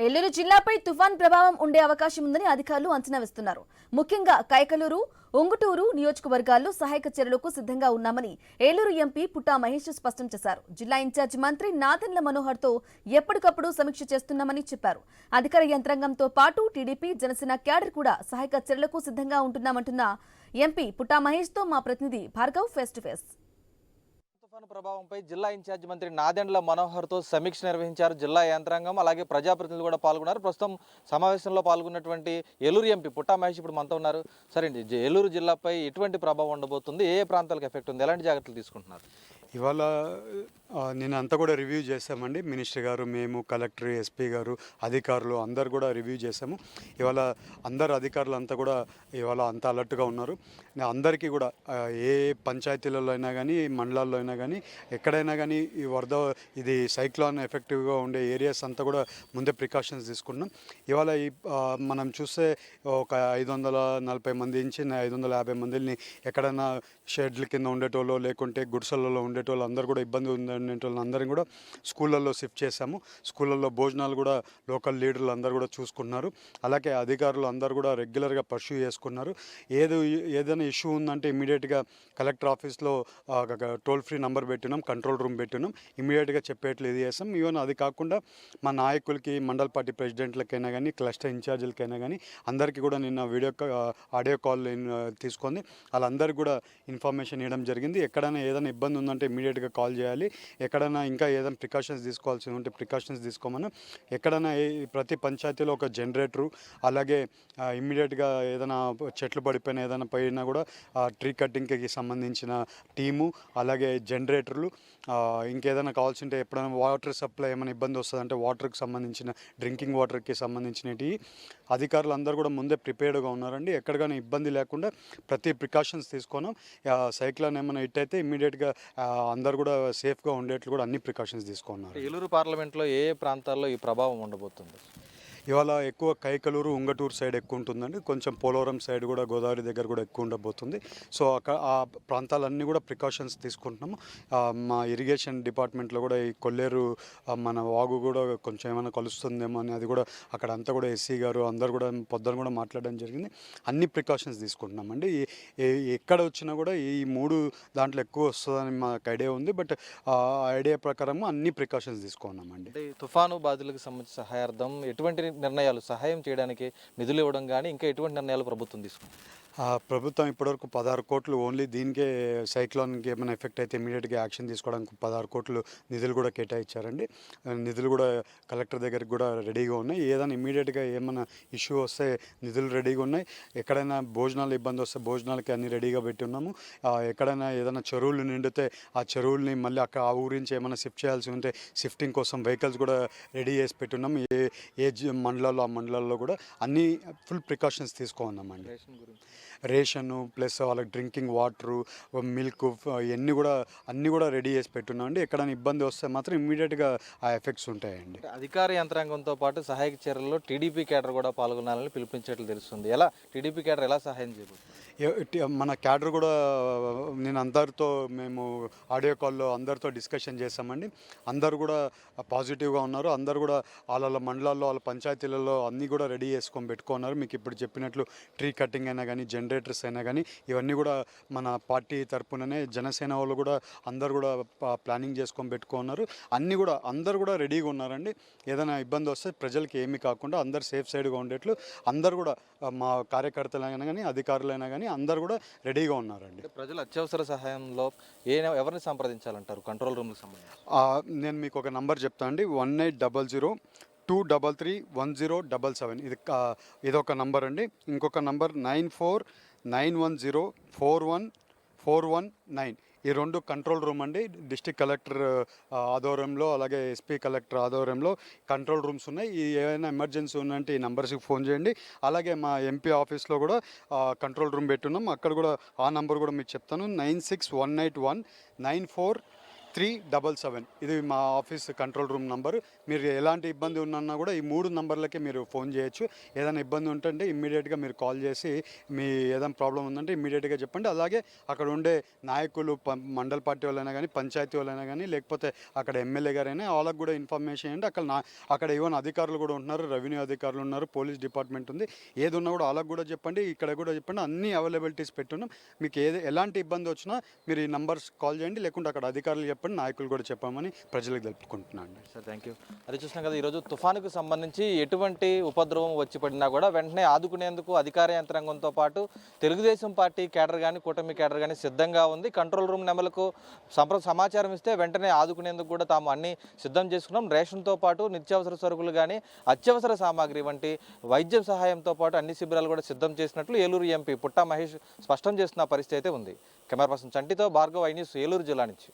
ఏలూరు జిల్లాపై తుఫాన్ ప్రభావం ఉండే అవకాశం ఉందని అధికారులు అంచనా వేస్తున్నారు. ముఖ్యంగా కైకలూరు, ఉంగుటూరు నియోజకవర్గాల్లో సహాయక చర్యలకు సిద్ధంగా ఉన్నామని ఏలూరు ఎంపీ పుట్టా మహేష్ స్పష్టం చేశారు. జిల్లా ఇన్ఛార్జి మంత్రి నాదెండ్ల మనోహర్తో ఎప్పటికప్పుడు సమీక్ష చేస్తున్నామని చెప్పారు. అధికార యంత్రాంగంతో పాటు టీడీపీ, జనసేన క్యాడర్ కూడా సహాయక చర్యలకు సిద్ధంగా ఉంటున్నామంటున్న ఎంపీ పుట్టా మహేష్తో మా ప్రతినిధి భార్గవ్ ఫేస్ టు ఫేస్. తుఫాను ప్రభావంపై జిల్లా ఇన్ఛార్జి మంత్రి నాదెండ్ల మనోహర్తో సమీక్ష నిర్వహించారు. జిల్లా యంత్రాంగం అలాగే ప్రజాప్రతినిధులు కూడా పాల్గొన్నారు. ప్రస్తుతం సమావేశంలో పాల్గొన్నటువంటి ఏలూరు ఎంపీ పుట్టా మహేష్ ఇప్పుడు మనతో ఉన్నారు. సరే అండి, ఏలూరు జిల్లాపై ఎటువంటి ప్రభావం ఉండబోతుంది, ఏ ప్రాంతాలకు ఎఫెక్ట్ ఉంది, ఎలాంటి జాగ్రత్తలు తీసుకుంటున్నారు? ఇవాళ నేను అంతా కూడా రివ్యూ చేసామండి. మినిస్టర్ గారు, మేము, కలెక్టర్, ఎస్పీ గారు, అధికారులు అందరు కూడా రివ్యూ చేసాము. ఇవాళ అందరు అధికారులు అంతా కూడా ఇవాళ అంతా అలర్ట్గా ఉన్నారు. అందరికీ కూడా ఏ పంచాయతీలలో అయినా కానీ, మండలాల్లో అయినా కానీ, ఎక్కడైనా కానీ ఈ వరద ఇది సైక్లోన్ ఎఫెక్టివ్గా ఉండే ఏరియాస్ అంతా కూడా ముందే ప్రికాషన్స్ తీసుకుంటున్నాం. ఇవాళ మనం చూస్తే ఒక 540 మంది నుంచి 550 మందిని ఎక్కడైనా షెడ్ల కింద ఉండేటోళ్ళు, లేకుంటే గుడిసెలలో ఉండేటోళ్ళు అందరూ కూడా ఇబ్బంది ఉండేటోళ్ళు అందరినీ కూడా స్కూళ్ళల్లో షిఫ్ట్ చేశాము. స్కూళ్ళల్లో భోజనాలు కూడా లోకల్ లీడర్లు అందరూ కూడా చూసుకున్నారు. అలాగే అధికారులు అందరూ కూడా రెగ్యులర్గా పర్స్యూ చేసుకున్నారు. ఏదైనా ఇష్యూ ఉందంటే ఇమీడియట్గా కలెక్టర్ ఆఫీస్లో టోల్ ఫ్రీ నెంబర్ పెట్టినాం, కంట్రోల్ రూమ్ పెట్టినాం. ఇమీడియట్గా చెప్పేట్లు ఇది చేస్తాం. ఈవెన్ అది కాకుండా మా నాయకులకి, మండల పార్టీ ప్రెసిడెంట్లకైనా కానీ, క్లస్టర్ ఇన్ఛార్జీలకైనా కానీ అందరికీ కూడా నిన్న ఆడియో కాల్ తీసుకొని వాళ్ళందరికీ కూడా ఇన్ఫర్మేషన్ ఇవ్వడం జరిగింది. ఎక్కడైనా ఏదైనా ఇబ్బంది ఉందంటే ఇమీడియట్గా కాల్ చేయాలి. ఎక్కడైనా ఇంకా ఏదైనా ప్రికాషన్స్ తీసుకోవాల్సి ఉంటే ప్రికాషన్స్ తీసుకోమని. ఎక్కడైనా ప్రతి పంచాయతీలో ఒక జనరేటరు, అలాగే ఇమ్మీడియట్గా ఏదైనా చెట్లు పడిపోయినా ఏదైనా పోయినా కూడా ట్రీ కటింగ్కి సంబంధించిన టీము, అలాగే జనరేటర్లు, ఇంకేదైనా కావాల్సి ఉంటే ఎప్పుడైనా వాటర్ సప్లై ఏమైనా ఇబ్బంది వస్తుందంటే వాటర్కి సంబంధించిన, డ్రింకింగ్ వాటర్కి సంబంధించినవి అధికారులు అందరూ కూడా ముందే ప్రిపేర్డ్గా ఉన్నారండి. ఎక్కడికైనా ఇబ్బంది లేకుండా ప్రతి ప్రికాషన్స్ తీసుకున్నాం. సైక్లోన్ ఏమైనా హిట్ అయితే ఇమ్మీడియట్గా అందరు కూడా సేఫ్గా ఉండేట్లు కూడా అన్ని ప్రికాషన్స్ తీసుకున్నారు. ఏలూరు పార్లమెంట్లో ఏ ప్రాంతాల్లో ఈ ప్రభావం ఉండబోతుంది? ఇవాళ ఎక్కువ కైకలూరు, ఉంగటూరు సైడ్ ఎక్కువ ఉంటుందండి. కొంచెం పోలవరం సైడ్ కూడా, గోదావరి దగ్గర కూడా ఎక్కువ ఉండబోతుంది. సో ఆ ప్రాంతాలన్నీ కూడా ప్రికాషన్స్ తీసుకుంటున్నాము. మా ఇరిగేషన్ డిపార్ట్మెంట్లో కూడా ఈ కొల్లేరు మన వాగు కూడా కొంచెం ఏమైనా కలుస్తుందేమో అని అది కూడా అక్కడ అంతా కూడా ఎస్సీ గారు అందరు కూడా పొద్దున కూడా మాట్లాడడం జరిగింది. అన్ని ప్రికాషన్స్ తీసుకుంటున్నామండి. ఎక్కడ వచ్చినా కూడా ఈ 3 దాంట్లో ఎక్కువ వస్తుందని మాకు ఐడియా ఉంది. బట్ ఆ ఐడియా ప్రకారం అన్ని ప్రికాషన్స్ తీసుకున్నామండి. తుఫాను బాధితులకు సంబంధించిన సహాయార్థం ఎటువంటి నిర్ణయాలు, సహాయం చేయడానికి నిధులు ఇవ్వడం కానీ ఇంకా ఎటువంటి నిర్ణయాలు ప్రభుత్వం తీసుకుంది? ప్రభుత్వం ఇప్పటివరకు 16 కోట్లు ఓన్లీ దీనికే, సైక్లోన్కి ఏమైనా ఎఫెక్ట్ అయితే ఇమీడియట్గా యాక్షన్ తీసుకోవడానికి 16 కోట్లు నిధులు కూడా కేటాయించారండి. నిధులు కూడా కలెక్టర్ దగ్గరికి కూడా రెడీగా ఉన్నాయి. ఏదైనా ఇమీడియట్గా ఏమైనా ఇష్యూ వస్తే నిధులు రెడీగా ఉన్నాయి. ఎక్కడైనా భోజనాలు ఇబ్బంది వస్తే భోజనాలకి అన్ని రెడీగా పెట్టి ఉన్నాము. ఎక్కడైనా ఏదైనా చెరువులు నిండితే ఆ చెరువుల్ని మళ్ళీ అక్కడ ఆ ఊరి నుంచి ఏమైనా షిఫ్ట్ చేయాల్సి ఉంటే షిఫ్టింగ్ కోసం వెహికల్స్ కూడా రెడీ చేసి పెట్టున్నాము. ఏ మండలాల్లో ఆ మండలాల్లో కూడా అన్ని ఫుల్ ప్రికాషన్స్ తీసుకున్నామండి. రేషను ప్లస్ వాళ్ళకి డ్రింకింగ్ వాటరు, మిల్క్, ఇవన్నీ కూడా అన్నీ కూడా రెడీ చేసి పెట్టున్నామండి. ఎక్కడైనా ఇబ్బంది వస్తే మాత్రం ఇమ్మీడియట్గా ఆ ఎఫెక్ట్స్ ఉంటాయండి. అధికార యంత్రాంగంతో పాటు సహాయక చర్యల్లో టీడీపీ క్యాడర్ కూడా పాల్గొనాలని పిలుపునిచ్చేట్లు తెలుస్తుంది. ఎలా టీడీపీ క్యాడర్ ఎలా సహాయం చేయబోతుంది? మన క్యాడర్ కూడా నేను అందరితో మేము ఆడియో కాల్లో అందరితో డిస్కషన్ చేశామండి. అందరు కూడా పాజిటివ్గా ఉన్నారు. అందరు కూడా వాళ్ళ మండలాల్లో, వాళ్ళ పంచాయతీలలో అన్నీ కూడా రెడీ చేసుకొని పెట్టుకున్నారు. మీకు ఇప్పుడు చెప్పినట్లు ట్రీ కటింగ్ అయినా కానీ, జనరేటర్స్ అయినా కానీ ఇవన్నీ కూడా మన పార్టీ తరపుననే జనసేన వాళ్ళు కూడా అందరు కూడా ప్లానింగ్ చేసుకొని పెట్టుకున్నారు. అన్నీ కూడా అందరు కూడా రెడీగా ఉన్నారండి. ఏదైనా ఇబ్బంది వస్తే ప్రజలకి ఏమీ కాకుండా అందరు సేఫ్ సైడ్గా ఉండేట్లు అందరు కూడా మా కార్యకర్తలైనా కానీ, అధికారులైనా కానీ అందరు కూడా రెడీగా ఉన్నారండి. ప్రజలు అత్యవసర సహాయంలో ఎవరిని సంప్రదించాలంటారు కంట్రోల్ రూమ్కి సంబంధించి? నేను మీకు ఒక నంబర్ చెప్తాను అండి, 1800-233-1077. ఇదొక నంబర్ అండి. ఇంకొక నంబర్ 9491041419. ఈ 2 కంట్రోల్ రూమ్ అండి. డిస్ట్రిక్ట్ కలెక్టర్ ఆధ్వర్యంలో, అలాగే ఎస్పీ కలెక్టర్ ఆధ్వర్యంలో కంట్రోల్ రూమ్స్ ఉన్నాయి. ఏమైనా ఎమర్జెన్సీ ఉందంటే ఈ నెంబర్స్కి ఫోన్ చేయండి. అలాగే మా ఎంపీ ఆఫీస్లో కూడా కంట్రోల్ రూమ్ పెట్టున్నాం. అక్కడ కూడా ఆ నెంబర్ కూడా మీకు చెప్తాను, 96181943 6377 ఇది మా ఆఫీస్ కంట్రోల్ రూమ్ నంబరు. మీరు ఎలాంటి ఇబ్బంది ఉన్నా కూడా ఈ 3 నంబర్లకే మీరు ఫోన్ చేయొచ్చు. ఏదైనా ఇబ్బంది ఉంటే ఇమ్మీడియట్గా మీరు కాల్ చేసి మీ ఏదైనా ప్రాబ్లం ఉందంటే ఇమ్మీడియట్గా చెప్పండి. అలాగే అక్కడ ఉండే నాయకులు మండల పార్టీ వాళ్ళైనా కానీ, పంచాయతీ వాళ్ళైనా కానీ, లేకపోతే అక్కడ ఎమ్మెల్యే గారైనా వాళ్ళకి కూడా ఇన్ఫర్మేషన్ ఇవ్వండి. అక్కడ ఈవెన్ అధికారులు కూడా ఉన్నారు, రెవెన్యూ అధికారులు ఉన్నారు, పోలీస్ డిపార్ట్మెంట్ ఉంది. ఏది ఉన్నా కూడా వాళ్ళకి కూడా చెప్పండి, ఇక్కడ కూడా చెప్పండి. అన్ని అవైలబిలిటీస్ పెట్టున్నాం. మీకు ఎలాంటి ఇబ్బంది వచ్చినా మీరు ఈ నంబర్స్ కాల్ చేయండి, లేకుంటే అక్కడ అధికారులు చెప్పండి, నాయకులు కూడా చెప్పామని ప్రజలకు తెలుపుకుంటున్నాను. Sir thank you. అది చూసినాం కదా, ఈరోజు తుఫానుకు సంబంధించి ఎటువంటి ఉపద్రవం వచ్చి పడినా కూడా వెంటనే ఆదుకునేందుకు అధికార యంత్రాంగంతో పాటు తెలుగుదేశం పార్టీ కేడర్ కానీ, కూటమి కేడర్ కానీ సిద్ధంగా ఉంది. కంట్రోల్ రూమ్ నెంబర్లకు సమాచారం ఇస్తే వెంటనే ఆదుకునేందుకు కూడా తాము అన్ని సిద్ధం చేసుకున్నాం. రేషన్తో పాటు నిత్యావసర సరుకులు కానీ, అత్యవసర సామాగ్రి వంటి వైద్యం సహాయంతో పాటు అన్ని శిబిరాలు కూడా సిద్ధం చేసినట్లు ఏలూరు ఎంపీ పుట్టా మహేష్ స్పష్టం చేస్తున్న పరిస్థితి అయితే ఉంది. కెమెరా పర్సన్ చంటితో భార్గవ్, ఐ న్యూస్, ఏలూరు జిల్లా నుంచి.